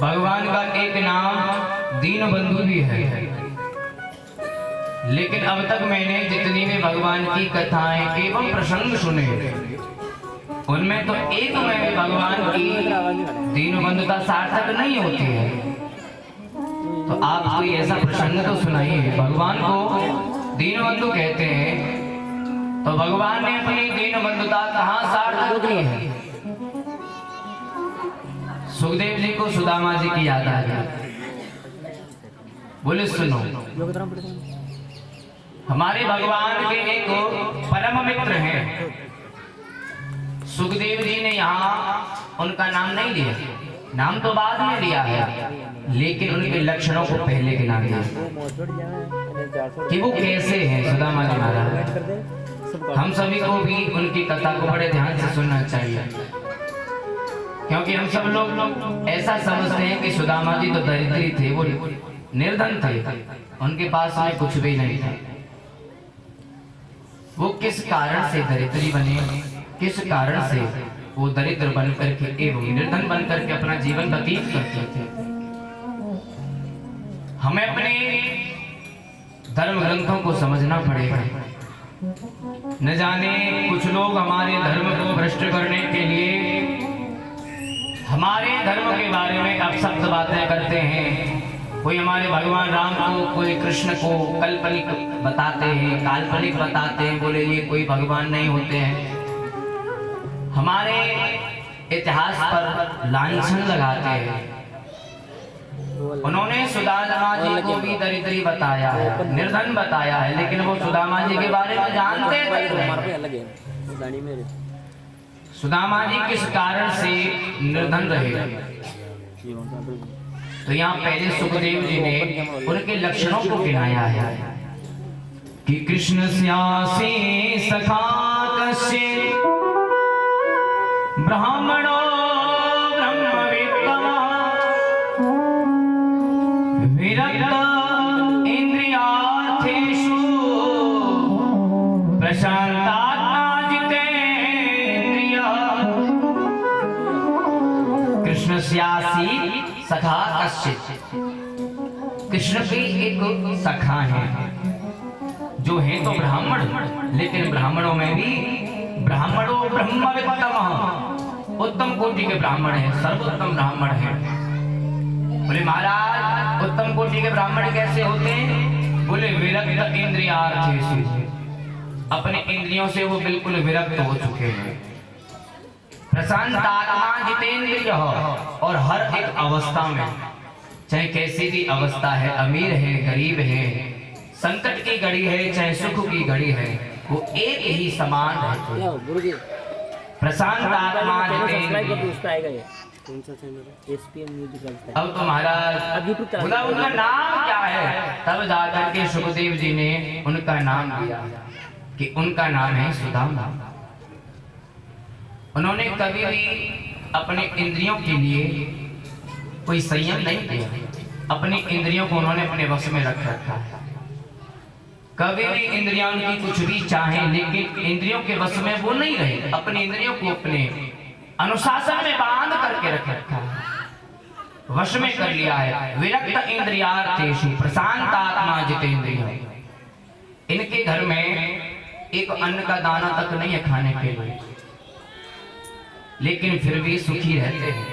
भगवान का एक नाम दीनबंधु भी है, लेकिन अब तक मैंने जितनी भी भगवान की कथाएं एवं प्रसंग सुने, उनमें तो एक में भी भगवान की दीनबंधुता सार्थक नहीं होती है। तो आप कोई ऐसा प्रसंग तो सुनाइए। भगवान को दीनबंधु कहते हैं, तो भगवान ने अपनी दीनबंधुता कहाँ सार्थक की है? सुखदेव जी को सुदामा जी की याद आ गई। बोले सुनो, हमारे भगवान के एक परम मित्र हैं। सुखदेव जी ने यहाँ उनका नाम नहीं लिया, नाम तो बाद में लिया है, लेकिन उनके लक्षणों को पहले गिना दिया कि वो कैसे हैं। सुदामा जी महाराज, हम सभी को भी उनकी कथा को बड़े ध्यान से सुनना चाहिए, क्योंकि हम सब लोग ऐसा समझते हैं कि सुदामा जी तो दरिद्री थे, वो निर्धन थे, उनके पास में कुछ भी नहीं था। वो किस कारण से दरिद्री बने, किस कारण से वो दरिद्र बनकर के एवं निर्धन बनकर के अपना जीवन व्यतीत करते थे। हमें अपने धर्म ग्रंथों को समझना पड़ेगा। न जाने कुछ लोग हमारे धर्म को भ्रष्ट करने के लिए हमारे धर्म के बारे में अपशब्द बातें करते हैं। कोई हमारे भगवान राम को, कोई कृष्ण को काल्पनिक बताते हैं, काल्पनिक बताते हैं, बोले ये कोई भगवान नहीं होते हैं। हमारे इतिहास पर लांछन लगाते हैं। उन्होंने सुदामा जी को भी दरिद्री बताया है, निर्धन बताया है, लेकिन वो सुदामा जी के बारे में जानते थे। सुदामा जी किस कारण से निर्धन रहे, तो यहाँ पहले सुखदेव जी ने उनके लक्षणों को गिनाया है कि कृष्ण स्यासी सखा कश्चित् ब्राह्मणो ब्रह्मवित्तम विरक्त इंद्रियार्थेषु प्रशांतात्मा जितेन्द्रियः। कृष्ण स्यासी सखा कश्चित्, कृष्ण के एक सखा है, जो है तो ब्राह्मण, लेकिन ब्राह्मणों में भी ब्राह्मणो ब्रह्मवित्तम, उत्तम कोटि के ब्राह्मण है, सर्वोत्तम ब्राह्मण है। बोले महाराज उत्तम कोटि के ब्राह्मण कैसे होते हैं? बोले विरक्त इंद्रियार्थेषु, अपने इंद्रियों से वो बिल्कुल विरक्त हो चुके हैं। प्रशांतात्मा जितेन्द्रियः, और हर एक अवस्था में, चाहे कैसी भी अवस्था है, अमीर है, गरीब है, संकट की घड़ी है, चाहे सुख की घड़ी है, वो एक ही समान है। प्रशांत आत्मा जितेन्द्रिय। अब तो महाराज बोला उनका नाम क्या है, तब जाकर के सुखदेव जी ने उनका नाम दिया कि उनका नाम है सुदामा। उन्होंने कभी भी अपने इंद्रियों के लिए कोई संयम नहीं किया, अपनी इंद्रियों को उन्होंने अपने वश में रख रखा है। कभी भी इंद्रियां उनकी कुछ भी चाहे, लेकिन इंद्रियों के वश में वो नहीं रहे, अपनी इंद्रियों को अपने अनुशासन में बांध करके रख रखा है, वश में कर लिया है। विरक्त इंद्रियार्थेषु प्रशांत आत्मा जितेन्द्रियः। इनके घर में एक अन्न का दाना तक नहीं है खाने के लिए, लेकिन फिर भी सुखी रहते हैं,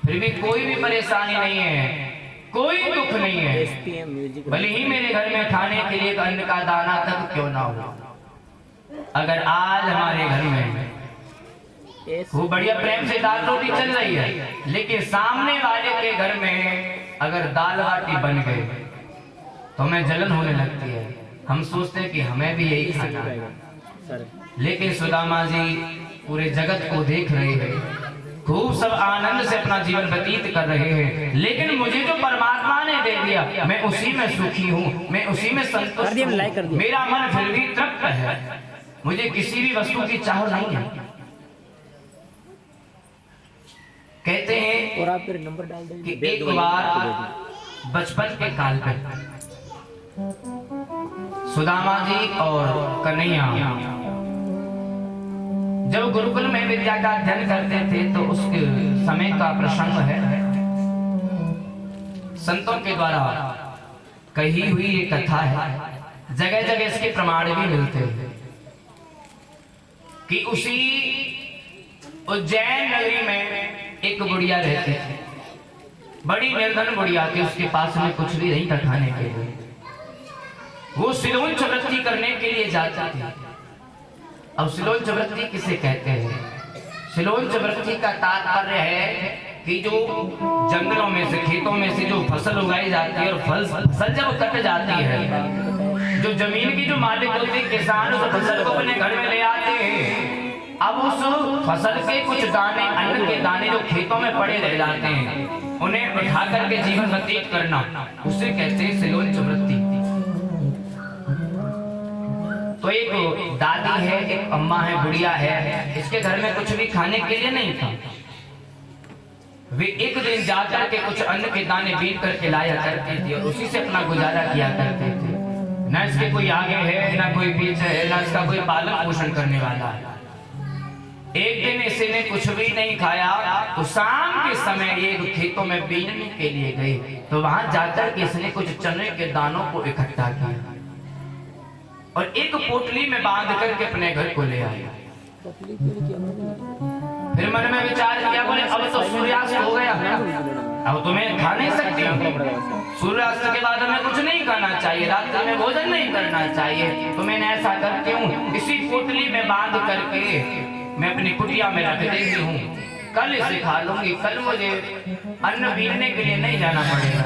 फिर भी कोई भी परेशानी नहीं है, कोई दुख नहीं है। भले ही मेरे घर में खाने के लिए अन्न का दाना तक क्यों ना हो, अगर आज हमारे घर में वो बढ़िया प्रेम से दाल रोटी चल रही है, लेकिन सामने वाले के घर में अगर दाल बाटी बन गई तो हमें जलन होने लगती है। हम सोचते हैं कि हमें भी यही खाना है, लेकिन सुदामा जी पूरे जगत को देख रहे हैं, खूब सब आनंद से अपना जीवन व्यतीत कर रहे हैं, लेकिन मुझे जो परमात्मा ने दे दिया मैं उसी में सुखी हूँ, मैं उसी में संतुष्ट हूँ, मेरा मन फिर भी तृप्त है, मुझे किसी भी वस्तु की चाह नहीं है। कहते हैं और आप नंबर डाल दें कि एक बार बचपन के काल में सुदामा जी और कन्हैया जब गुरुकुल में विद्या का अध्ययन करते थे, तो उस समय का प्रसंग है संतों के द्वारा कही हुई ये कथा है, जगह जगह इसके प्रमाण भी मिलते हैं कि उसी उज्जैन नगरी में एक बुढ़िया रहती थी, बड़ी निर्धन बुढ़िया थी, उसके पास में कुछ भी नहीं था खाने के लिए। वो सिलोंच वृत्ति करने के लिए जाती थी। अब सिलोंच वृत्ति किसे कहते हैं? सिलोंच वृत्ति का तात्पर्य है कि जो जंगलों में से, खेतों में से जो फसल उगाई जाती है और फसल जब कट जाती है, जो जमीन की जो मालिक होते हैं किसान, उस फसल को अपने घर में ले आते हैं। अब उस फसल के कुछ दाने, अन्न के दाने जो खेतों में पड़े रह जाते हैं, उन्हें उठा करके जीवन व्यतीत करना, उसे कहते हैं सिलोंच वृत्ति। तो एक दादी है, एक अम्मा है, बुढ़िया है, इसके घर में कुछ भी खाने के लिए नहीं था। वे एक दिन जाकर के कुछ अन्न के दाने बीन करके लाया करते थे और उसी से अपना गुजारा किया करते थे। न इसके कोई आगे है, न कोई पीछे है, न इसका कोई पालन पोषण करने वाला है। एक दिन इसी ने कुछ भी नहीं खाया, तो शाम के समय ये खेतों में बीनने के लिए गई, तो वहां जाकर के इसने कुछ चने के दानों को इकट्ठा किया और एक पोटली में बांध करके अपने घर को ले आया। फिर मन में विचार किया, बोले अब तो सूर्यास्त हो गया, अब तो मैं खा नहीं सकती हूँ, सूर्यास्त के बाद हमें कुछ नहीं खाना चाहिए, रात्रि में भोजन नहीं करना चाहिए। तो मैंने ऐसा करती हूँ, इसी पोटली में बांध करके मैं अपनी कुटिया में रख देती हूँ, कल इसे खा लूंगी, कल मुझे अन्न बीनने के लिए नहीं जाना पड़ेगा।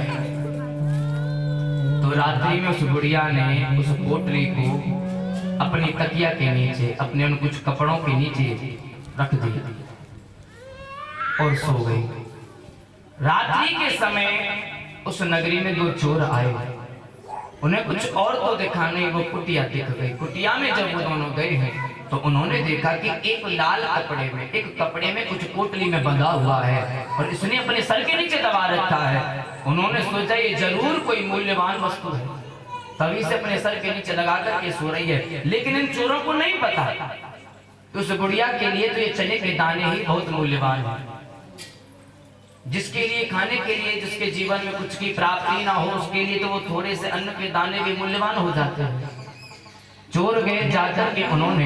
तो रात्रि में उस बुढ़िया ने उस पोटली को अपनी तकिया के नीचे, अपने उन कुछ कपड़ों के नीचे रख दिया और सो गई। रात्रि के समय उस नगरी में दो चोर आए, उन्हें कुछ और तो दिखा नहीं, वो कुटिया दिख गई। कुटिया में जब वो दोनों गए हैं तो उन्होंने देखा कि एक लाल कपड़े में, एक कपड़े में कुछ पोटली में बंधा हुआ है और इसने अपने सर के नीचे दबा रखा है। उन्होंने सोचा ये जरूर कोई मूल्यवान वस्तु है, तभी से अपने सर के नीचे लगा करके सो रही है। लेकिन इन चोरों को नहीं पता कि उस बुढ़िया के लिए तो ये चने के दाने ही बहुत मूल्यवान है। जिसके लिए खाने के लिए, जिसके जीवन में कुछ की प्राप्ति ना हो, उसके लिए तो वो थोड़े से अन्न के दाने भी मूल्यवान हो जाते हैं। चोर गए, जाकर के उन्होंने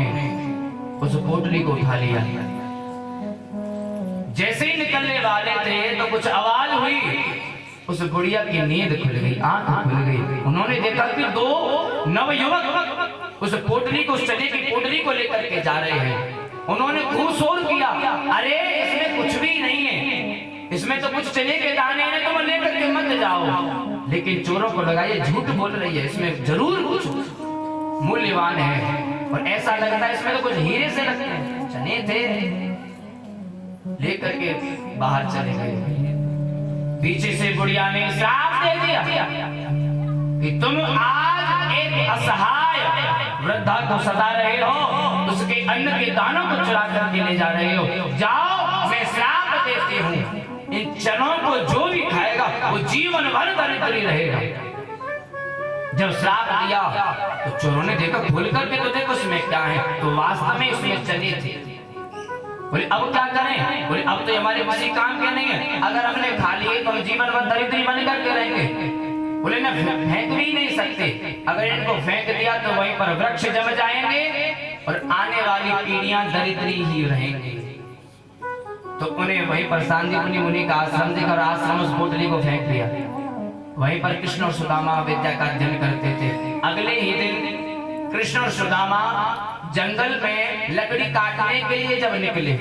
उस पोटली को उठा लिया। जैसे ही निकलने वाले थे तो कुछ आवाज हुई, उस बुढ़िया की नींद खुल गई, आंख खुल गई। उन्होंने देखा कि दो नवयुवक उस पोटली को, उस चने की पोटली को लेकर के जा रहे हैं। उन्होंने खूब शोर किया, अरे इसमें कुछ भी नहीं है, इसमें तो कुछ चने के दाने हैं, तुम लेकर के मत जाओ। लेकिन चोरों को लगा ये झूठ बोल रही है, इसमें जरूर कुछ मूल्यवान है और ऐसा लगता है इसमें तो कुछ हीरे से लगते हैं। चने थे, लेकर के बाहर चले गए। पीछे से बुढ़िया ने श्राप दे दिया कि तुम आज एक असहाय वृद्धा को सता रहे हो, उसके अन्न के दानों को चुरा करके ले जा रहे हो। जाओ, मैं श्राप देती हूँ, इन चनों को जो भी खाएगा वो जीवन भर दरिद्री रहेगा। जब श्राप दिया तो चोरों ने देखा, खोल करके तो देखो इसमें क्या है, तो वास्तव में इसमें चने थे। बोले अब क्या करें? बोले अब तो हमारे किसी काम के नहीं है, अगर हमने खा लिए तो हम जीवन भर दरिद्री बन करके रहेंगे। बोले ना, फेंक भी नहीं सकते, अगर इनको फेंक दिया तो वहीं पर वृक्ष जम जाएंगे और आने वाली पीढ़ियां दरिद्री ही रहेंगी। तो उन्हें वहीं पर सांदीपनि मुनि का आश्रम देखा और आश्रम उस पोटली को फेंक दिया। वहीं पर कृष्ण और सुदामा विद्या का अध्ययन करते थे। अगले ही दिन कृष्ण और सुदामा जंगल में लकड़ी काटने के लिए जब निकले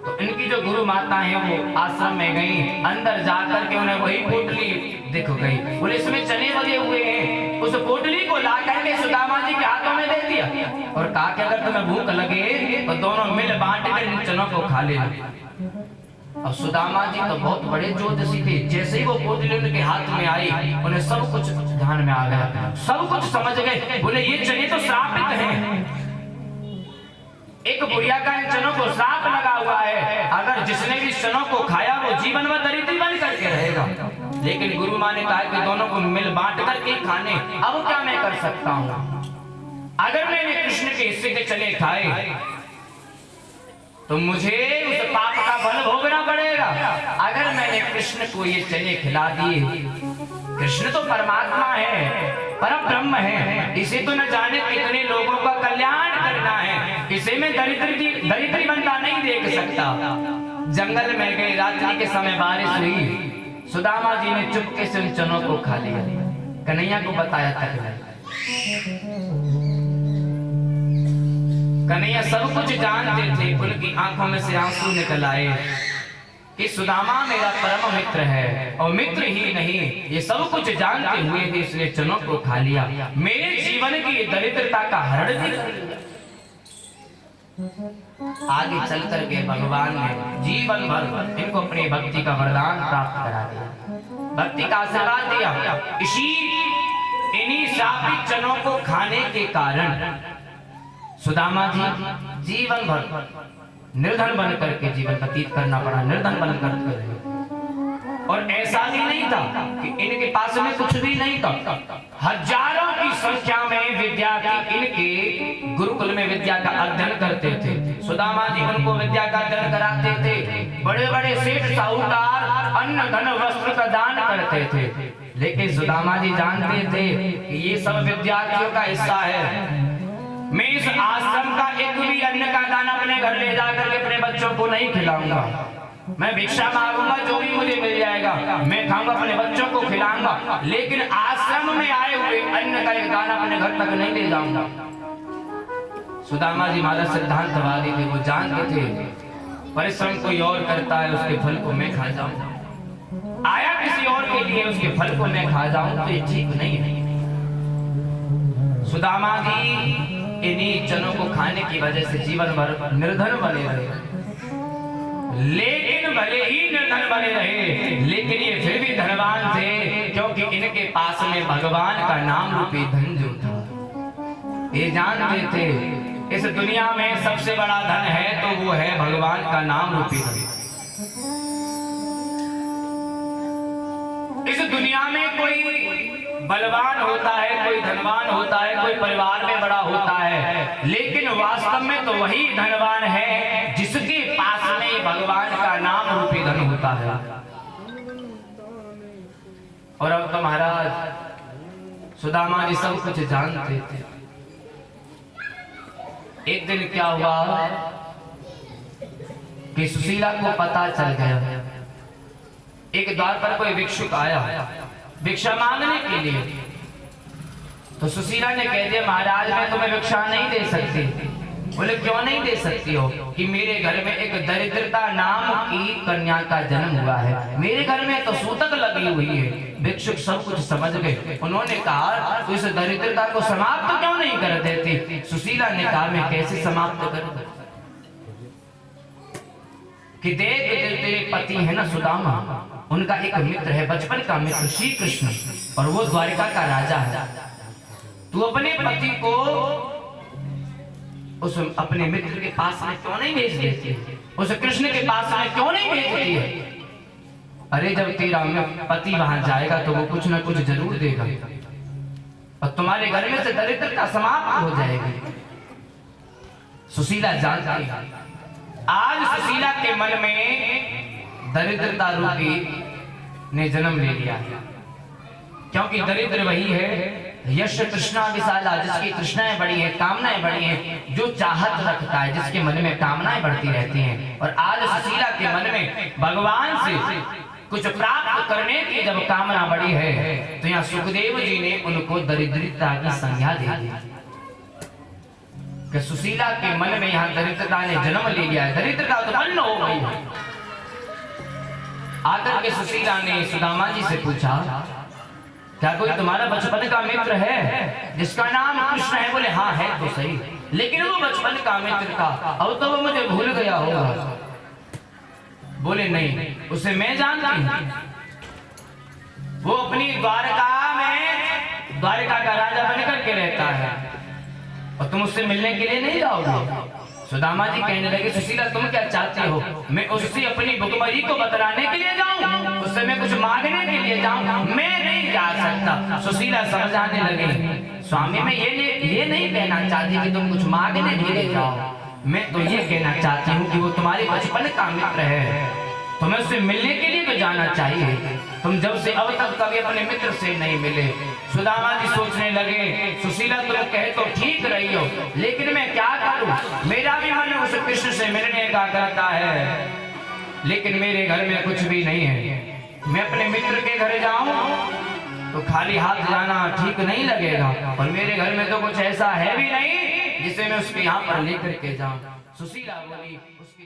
तो इनकी जो गुरु माता है वो आश्रम में गई। अंदर जाकर के उन्हें वही पोटली दिख गई। बोले इसमें चने लगे हुए हैं। उस पोटली को ला करके सुदामा जी के हाथों में दे दिया और कहा कि अगर तुम्हें भूख लगे तो दोनों मिल बांट कर इन चनों को खा लेना। अब सुदामा जी तो बहुत बड़े ज्योतिषी थे, जैसे ही वो पोटली उनके हाथ में आई उन्हें सब कुछ ध्यान में आ गया, सब कुछ समझ गए। बोले ये चने तो श्रापित हैं, एक बुढ़िया का इन चनों को श्राप लगा हुआ है, अगर जिसने भी चनों को खाया वो जीवन में दरिद्री बन करके रहेगा। लेकिन गुरु माँ ने कहा कि दोनों को मिल बांट करके खाने। अब क्या मैं कर सकता हूँ? अगर मैंने कृष्ण के हिस्से के चने खाए तो मुझे उस पाप का फल भोगना पड़ेगा। अगर मैंने कृष्ण को ये चने खिला दिए, कृष्ण तो परमात्मा है, परम ब्रह्म है, इसे तो न जाने कितने लोगों का कल्याण करना है, इसे मैं दरिद्री बनता नहीं देख सकता। जंगल में गए, रात्रि के समय बारिश हुई, सुदामा जी ने चुपके से उन चनों को खा लिया, कन्हैया को बताया तक नहीं। कन्हैया सब कुछ जानते थे, उनकी आंखों में से आंसू निकल आए कि सुदामा मेरा परम मित्र है, और मित्र ही नहीं ये सब कुछ जानते हुए भी इसने चनों को खा लिया, मेरे जीवन की दरिद्रता का हरण भी कर लिया। आगे चल करके भगवान ने जीवन भर इनको अपनी भक्ति का वरदान प्राप्त करा दिया, भक्ति का आशीर्वाद दिया। इन्हीं श्रापित चनों को खाने के कारण सुदामा जी जीवन भर निर्धन बन करके जीवन व्यतीत करना पड़ा, निर्धन बन करके। और ऐसा भी नहीं था कि इनके पास में कुछ भी नहीं था, हजारों की संख्या में विद्यार्थी इनके गुरुकुल में विद्या का अध्ययन करते थे। सुदामा जी उनको विद्या का अध्ययन कराते थे, बड़े बड़े सेठ साहूकार अन्न धन वस्त्र का दान करते थे। लेकिन सुदामा जी जानते थे कि ये सब विद्यार्थियों का हिस्सा है, मैं इस आश्रम का एक भी अन्न का दाना अपने घर ले जाकर के अपने बच्चों को नहीं खिलाऊंगा, मैं भिक्षा मांगूंगा, जो भी मुझे मिल जाएगा मैं खाऊंगा, अपने बच्चों को खिलाऊंगा, लेकिन आश्रम में आए हुए अन्न का एक दाना अपने घर तक नहीं ले जाऊंगा। सुदामा जी मारा सिद्धांतवादी थे, वो जानते थे परिश्रम कोई और करता है उसके फल को मैं खा जाऊं, आया किसी और के लिए उसके फल को मैं खा जाऊं तो ये ठीक नहीं है। सुदामा जी इन्हीं चनों को खाने की वजह से जीवन भर निर्धन बने रहे, लेकिन भले ही निर्धन बने रहे, लेकिन ये फिर भी धनवान थे, क्योंकि इनके पास में भगवान का नाम रूपी धन जो था। ये जानते थे इस दुनिया में सबसे बड़ा धन है तो वो है भगवान का नाम रूपी धन। इस दुनिया में कोई बलवान होता है, कोई धनवान होता है, कोई परिवार में बड़ा होता है, लेकिन वास्तव में तो वही धनवान है जिसके पास में भगवान का नाम रूपी धन होता है। और अब तो महाराज सुदामा जी सब कुछ जानते थे। एक दिन क्या हुआ कि सुशीला को पता चल गया, एक द्वार पर कोई भिक्षुक आया भिक्षा मांगने के लिए। तो सुशीला ने कह दिया महाराज मैं तुम्हें भिक्षा नहीं दे सकती। बोले क्यों नहीं दे सकती हो? कि मेरे घर में एक दरिद्रता नाम की कन्या का जन्म हुआ है, मेरे घर में तो सूतक लगी हुई है। भिक्षुक सब कुछ समझ गए, उन्होंने कहा तो इस दरिद्रता को समाप्त क्यों नहीं कर देती? सुशीला ने कहा मैं कैसे समाप्त करूं कि देख तेरे पति है ना सुदामा, उनका एक मित्र है बचपन का मित्र श्री कृष्ण, और वो द्वारिका का राजा है। तू अपने पति को उस अपने मित्र के पास में क्यों नहीं भेज देती, उस कृष्ण के पास में क्यों नहीं भेजती है? अरे जब तेरा पति वहां जाएगा तो वो कुछ ना कुछ जरूर देगा और तुम्हारे घर में से दरिद्रता समाप्त हो जाएगी। सुशीला जानती है आज सुशीला के मन में दरिद्रता रूपी ने जन्म ले लिया है, क्योंकि दरिद्र वही है यश तृष्णा विशाला, जिसकी तृष्णाएं बड़ी हैं, कामनाएं बड़ी हैं, जो चाहत रखता है, जिसके मन में कामनाएं बढ़ती रहती हैं। और आज सुशीला के मन में भगवान से कुछ प्राप्त करने की जब कामना बड़ी है तो यहाँ सुखदेव जी ने उनको दरिद्रता की संज्ञा दे दी कि सुशीला के मन में यहाँ दरिद्रता ने जन्म ले लिया है, दरिद्रता उत्पन्न हो गई है। आकर के सुशीला ने सुदामा जी से पूछा क्या कोई तुम्हारा बचपन का मित्र है जिसका नाम कृष्ण है? बोले हाँ है तो सही, लेकिन वो बचपन का मित्र था, अब तो वो मुझे भूल गया होगा। बोले नहीं, उसे मैं जानती हूं, वो अपनी द्वारका में द्वारका का राजा बनकर के रहता है और तुम उससे मिलने के लिए नहीं जाओगे। सुदामा जी कहने लगे सुशीला तुम क्या चाहती हो? मैं उससे अपनी भुखमरी को बतलाने के लिए जाऊं, उससे मैं कुछ मांगने के लिए जाऊं? मैं नहीं जा सकता। सुशीला समझाने लगे स्वामी मैं ये नहीं कहना चाहती कि तुम कुछ मांगने के लिए जाओ, मैं तो ये कहना चाहती हूँ कि वो तुम्हारे बचपन का मित्र है, तुम्हें उससे मिलने के लिए तो जाना चाहिए। तुम जब से अब तक कभी अपने मित्र से नहीं मिले। सुदामा जी सोचने लगे, सुशीला तुम कहे तो ठीक रही हो, लेकिन मैं क्या करूं, मेरा भी मन उस कृष्ण से मिलने का करता है, लेकिन मेरे घर में कुछ भी नहीं है। मैं अपने मित्र के घर जाऊं तो खाली हाथ जाना ठीक नहीं लगेगा, और मेरे घर में तो कुछ ऐसा है भी नहीं जिसे मैं उसके यहाँ पर लेकर के जाऊं। सुशीला बोली, उसकी